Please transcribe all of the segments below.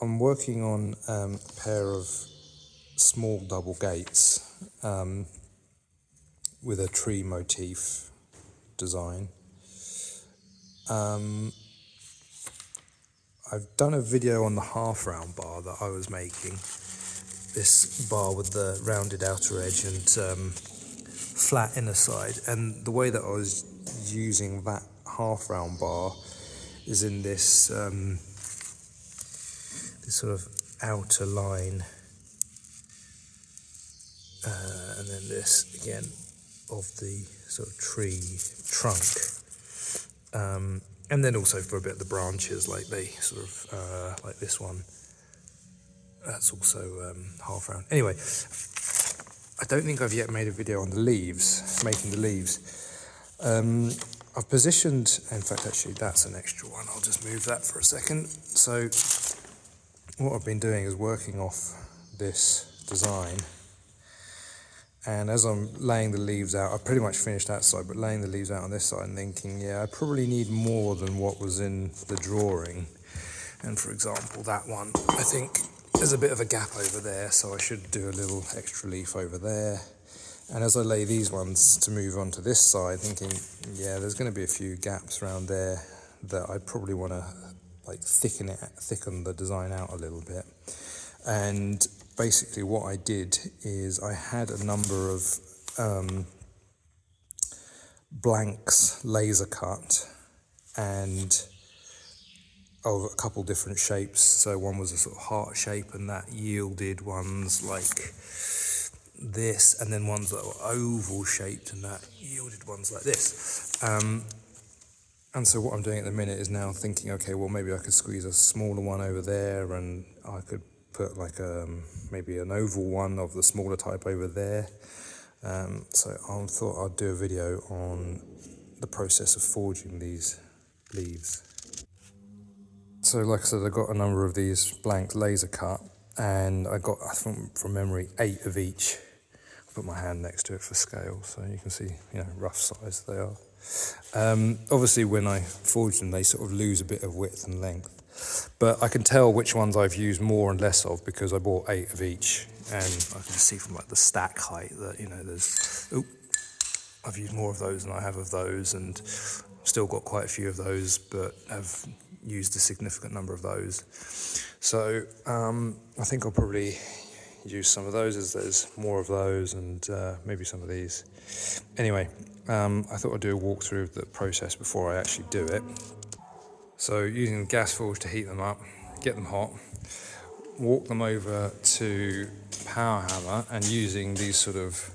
I'm working on a pair of small double gates with a tree motif design. I've done a video on the half round bar that I was making. This bar with the rounded outer edge and flat inner side. And the way that I was using that half round bar is in this this sort of outer line, and then this again of the sort of tree trunk, and then also for a bit of the branches, like they sort of like this one. That's also half round. Anyway, I don't think I've yet made a video on the leaves, making the leaves. I've positioned, in fact actually that's an extra one, I'll just move that for a second. So what I've been doing is working off this design, and as I'm laying the leaves out, I've pretty much finished that side, but laying the leaves out on this side and thinking, yeah, I probably need more than what was in the drawing. And for example, that one, I think there's a bit of a gap over there, so I should do a little extra leaf over there. And as I lay these ones to move on to this side, thinking, yeah, there's going to be a few gaps around there that I probably want to like thicken the design out a little bit. And basically what I did is I had a number of blanks laser cut and of a couple different shapes. So one was a sort of heart shape, and that yielded ones like this, and then ones that were oval shaped, and that yielded ones like this. And so what I'm doing at the minute is now thinking, okay, well maybe I could squeeze a smaller one over there, and I could put like maybe an oval one of the smaller type over there. So I thought I'd do a video on the process of forging these leaves. So like I said, I got a number of these blank laser cut, and I got, I think from memory, 8 of each. I'll put my hand next to it for scale so you can see, you know, rough size they are. Obviously when I forge them, they sort of lose a bit of width and length, but I can tell which ones I've used more and less of because I bought 8 of each, and I can just see from like the stack height that, you know, I've used more of those than I have of those, and still got quite a few of those, but have used a significant number of those. So I think I'll probably use some of those as there's more of those, and maybe some of these. Anyway, I thought I'd do a walkthrough of the process before I actually do it. So using the gas forge to heat them up, get them hot, walk them over to power hammer, and using these sort of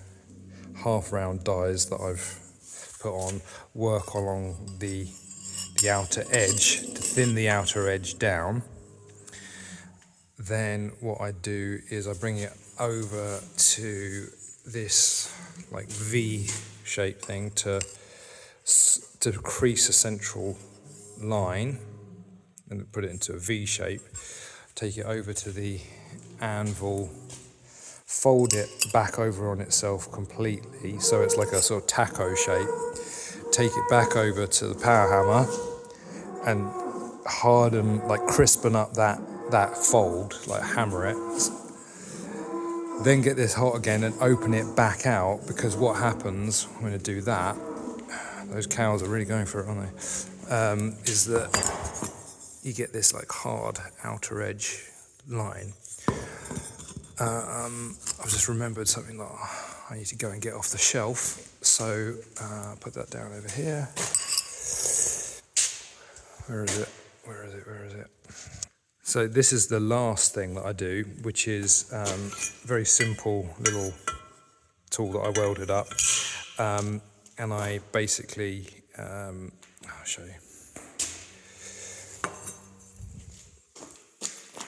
half round dies that I've put on, work along the outer edge to thin the outer edge down. Then what I do is I bring it over to this like V shape thing to crease a central line and put it into a V shape. Take it over to the anvil, fold it back over on itself completely so it's like a sort of taco shape. Take it back over to the power hammer and harden, like crispen up that fold, like hammer it. Then get this hot again and open it back out, because what happens when I do that, those cows are really going for it, aren't they? Is that you get this like hard outer edge line. I've just remembered something that I need to go and get off the shelf, so put that down over here. Where is it? So this is the last thing that I do, which is a very simple little tool that I welded up, and I basically, I'll show you.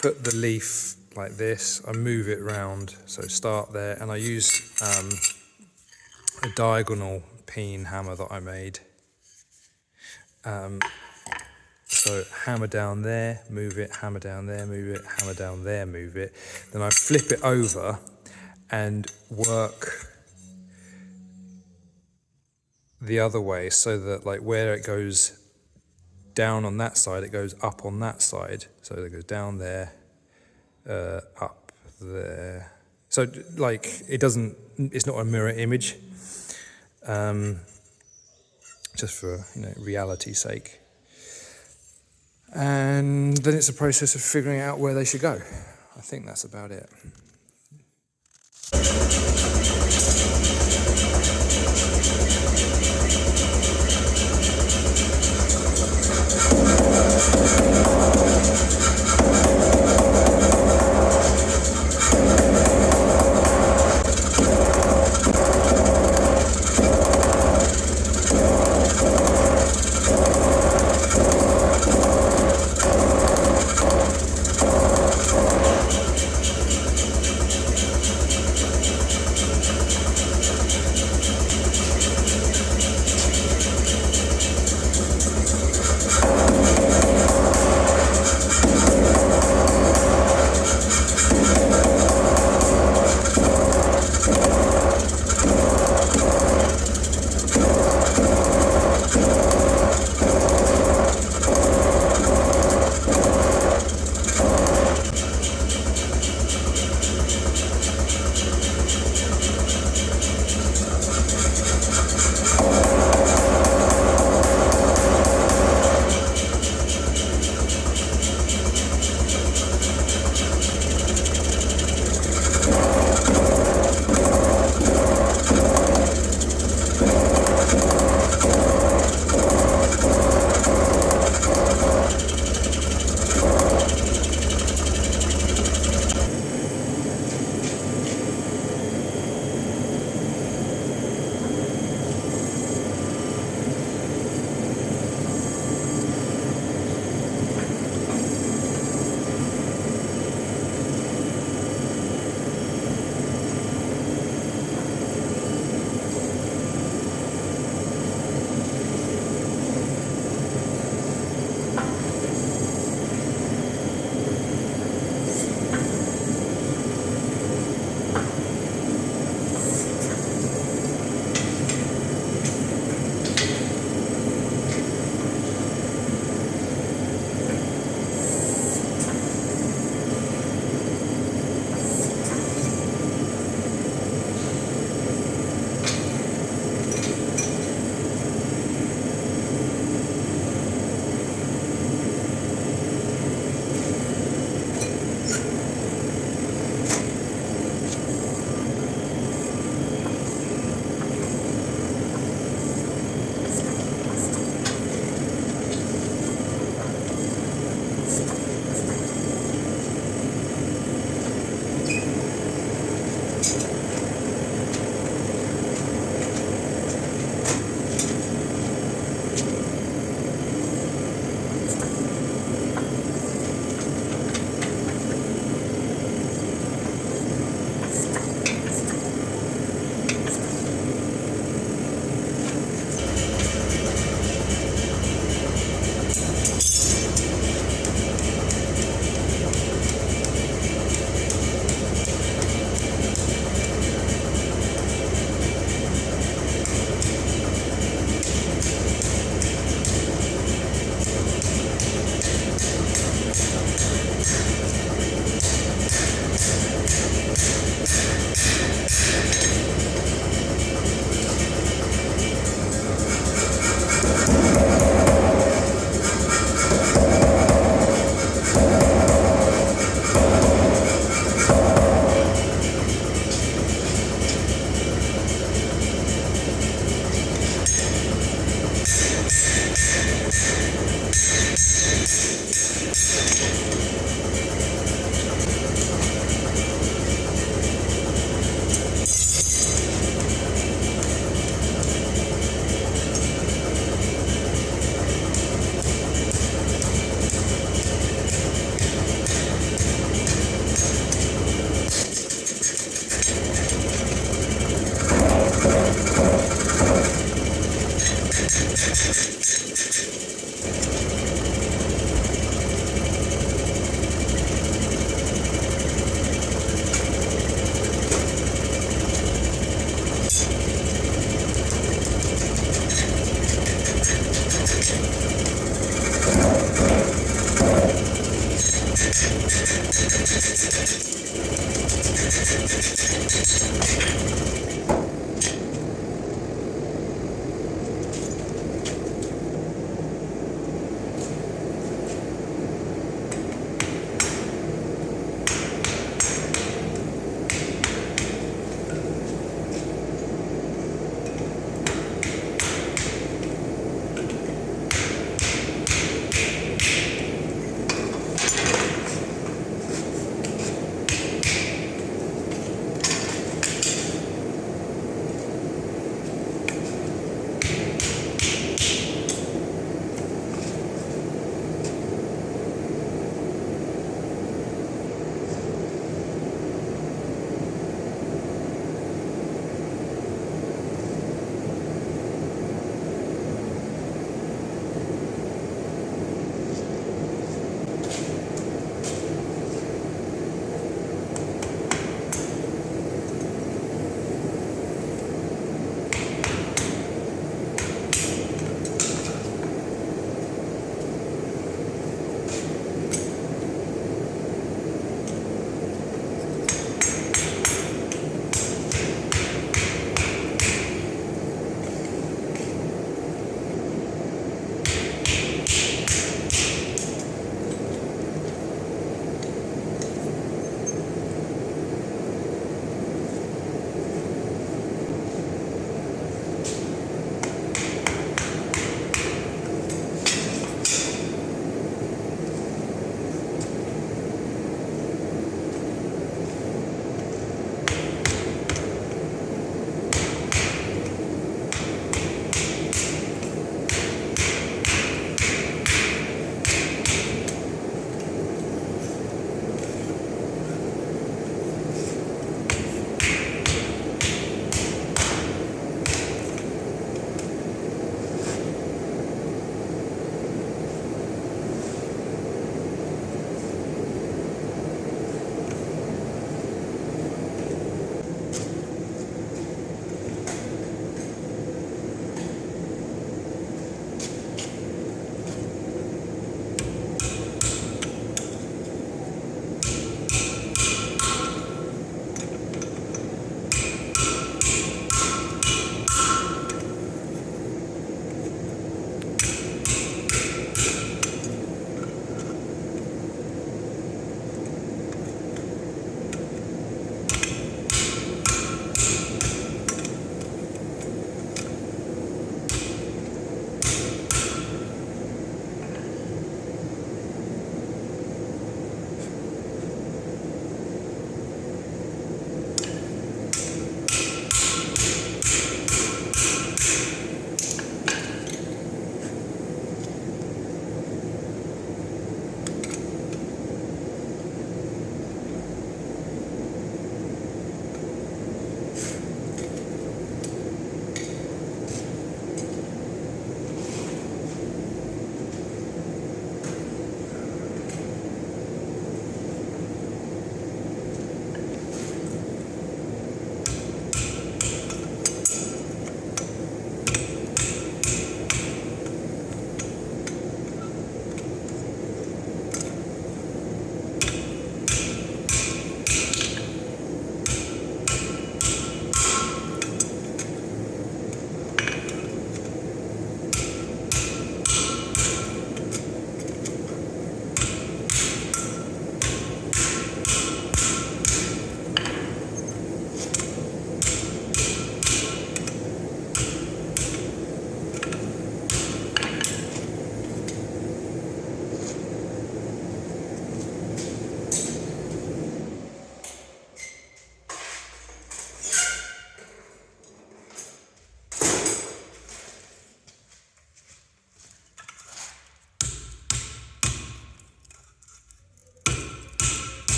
Put the leaf like this, I move it around, so start there, and I use a diagonal peen hammer that I made. So hammer down there, move it, hammer down there, move it, hammer down there, move it. Then I flip it over and work the other way, so that like where it goes down on that side, it goes up on that side. So it goes down there, up there. So like it's not a mirror image, just for reality's sake. And then it's a process of figuring out where they should go. I think that's about it.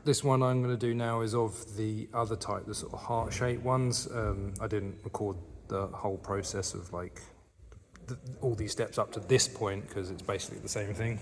This one I'm going to do now is of the other type, the sort of heart-shaped ones. I didn't record the whole process of like all these steps up to this point because it's basically the same thing.